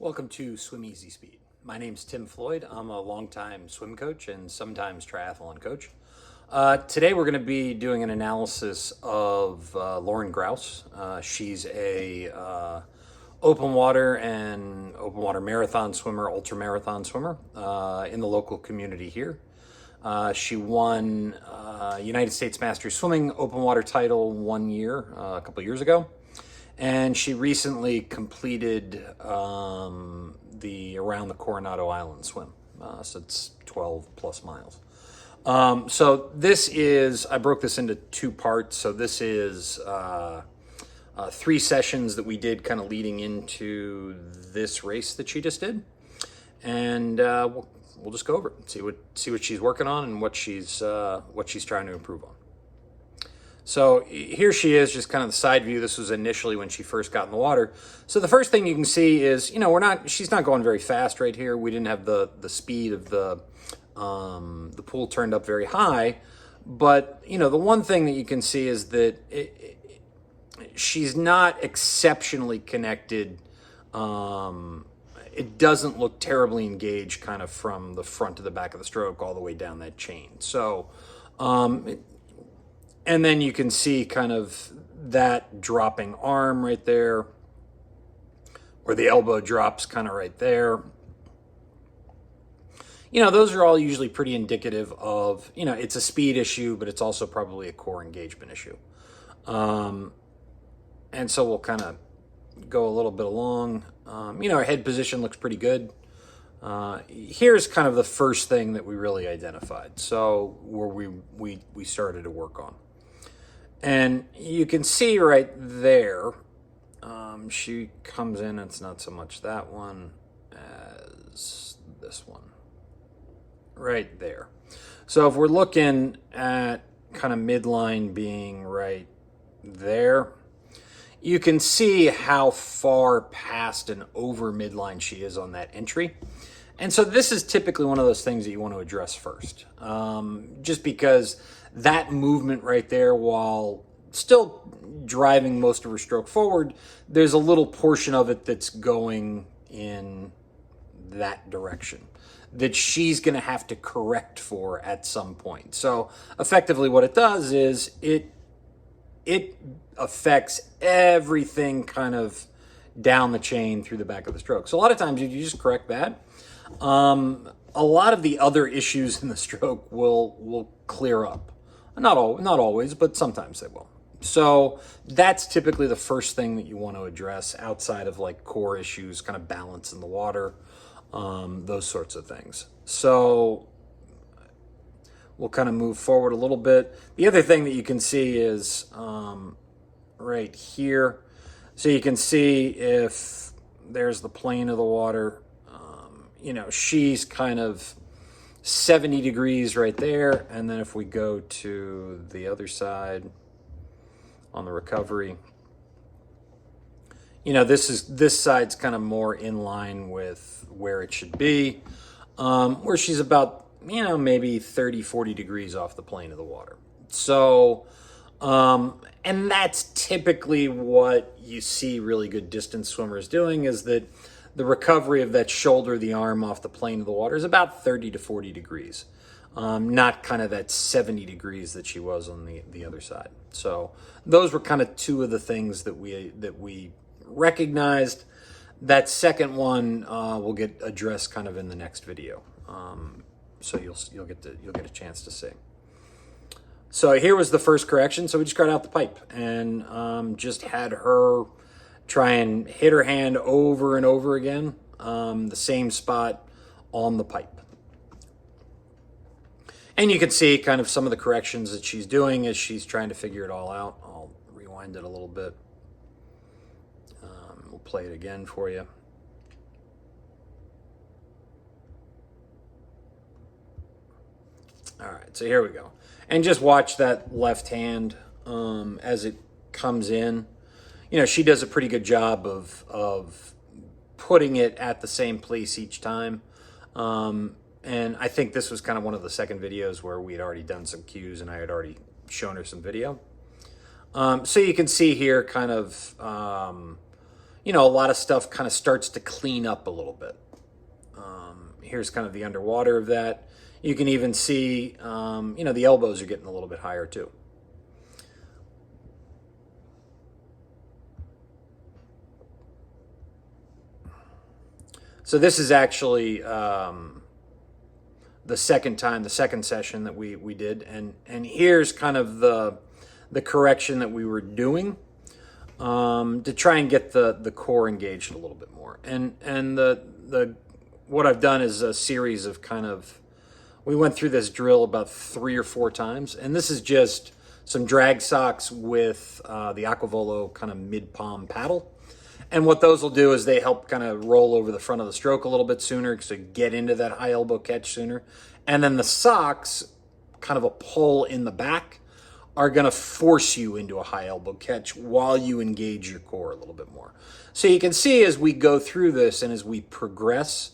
Welcome to Swim Easy Speed. My name's Tim Floyd. I'm a longtime swim coach and sometimes triathlon coach. Today we're going to be doing an analysis of Lauren Grous. She's a open water marathon swimmer, ultra marathon swimmer in the local community here. She won United States Masters Swimming open water title 1 year, a couple years ago. And she recently completed the around the Coronado Island swim. So it's 12 plus miles. So this is, I broke this into two parts. So this is 3 sessions that we did kind of leading into this race that she just did. And we'll just go over it, see what she's working on and what she's trying to improve on. So here she is, just kind of the side view. This was initially when she first got in the water. So the first thing you can see is, she's not going very fast right here. We didn't have the speed of the pool turned up very high. But, the one thing that you can see is that she's not exceptionally connected. It doesn't look terribly engaged kind of from the front to the back of the stroke all the way down that chain. So, and then you can see kind of that dropping arm right there, where the elbow drops kind of right there. Those are all usually pretty indicative of, it's a speed issue, but it's also probably a core engagement issue. And so we'll kind of go a little bit along. Our head position looks pretty good. Here's kind of the first thing that we really identified. So where we started to work on. And you can see right there, she comes in, it's not so much that one as this one. Right there. So if we're looking at kind of midline being right there, you can see how far past and over midline she is on that entry. And so this is typically one of those things that you want to address first. Just because that movement right there, while still driving most of her stroke forward, there's a little portion of it that's going in that direction that she's going to have to correct for at some point. So effectively what it does is it affects everything kind of down the chain through the back of the stroke. So a lot of times if you just correct that, a lot of the other issues in the stroke will clear up. Not always, but sometimes they will. So that's typically the first thing that you want to address outside of like core issues, kind of balance in the water, those sorts of things. So we'll kind of move forward a little bit. The other thing that you can see is right here. So you can see if there's the plane of the water, she's kind of 70 degrees right there. And then if we go to the other side on the recovery, this side's kind of more in line with where it should be, where she's about, maybe 30, 40 degrees off the plane of the water. So, and that's typically what you see really good distance swimmers doing, is that the recovery of that shoulder, the arm off the plane of the water is about 30 to 40 degrees. Not kind of that 70 degrees that she was on the other side. So those were kind of two of the things that we recognized. That second one will get addressed kind of in the next video. So you'll get a chance to see. So here was the first correction. So we just got out the pipe and just had her try and hit her hand over and over again, the same spot on the pipe. And you can see kind of some of the corrections that she's doing as she's trying to figure it all out. I'll rewind it a little bit. We'll play it again for you. All right, so here we go. And just watch that left hand as it comes in. She does a pretty good job of putting it at the same place each time. And I think this was kind of one of the second videos where we had already done some cues and I had already shown her some video. So you can see here kind of, a lot of stuff kind of starts to clean up a little bit. Here's kind of the underwater of that. You can even see, the elbows are getting a little bit higher too. So this is actually the second session that we did, and here's kind of the correction that we were doing to try and get the core engaged a little bit more. And the what I've done is a series of we went through this drill about 3 or 4 times, and this is just some drag socks with the Aquavolo kind of mid-palm paddle. And what those will do is they help kind of roll over the front of the stroke a little bit sooner, so get into that high elbow catch sooner. And then the socks, kind of a pull in the back, are going to force you into a high elbow catch while you engage your core a little bit more. So you can see as we go through this and as we progress,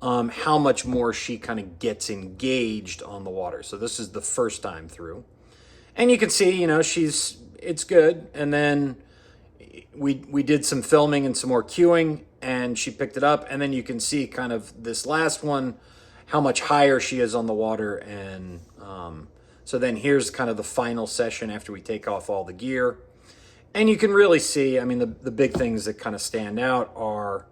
how much more she kind of gets engaged on the water. So this is the first time through. And you can see, it's good. And then we did some filming and some more cueing, and she picked it up. And then you can see kind of this last one, how much higher she is on the water. And so then here's kind of the final session after we take off all the gear. And you can really see, the big things that kind of stand out are,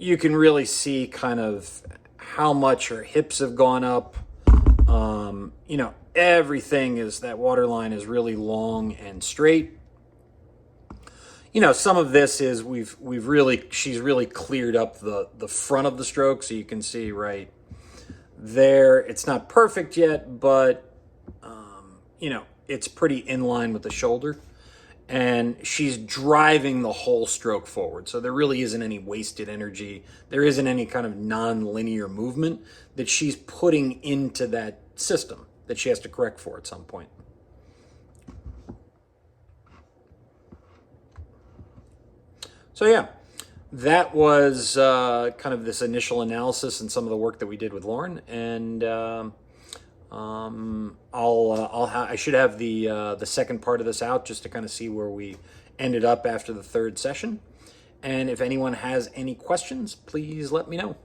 you can really see kind of how much her hips have gone up. Everything is, that water line is really long and straight. Some of this is she's really cleared up the front of the stroke, so you can see right there. It's not perfect yet, but it's pretty in line with the shoulder. And she's driving the whole stroke forward. So there really isn't any wasted energy. There isn't any kind of non-linear movement that she's putting into that system that she has to correct for at some point. So yeah, that was kind of this initial analysis and some of the work that we did with Lauren. And I should have the second part of this out just to kind of see where we ended up after the third session. And if anyone has any questions, please let me know.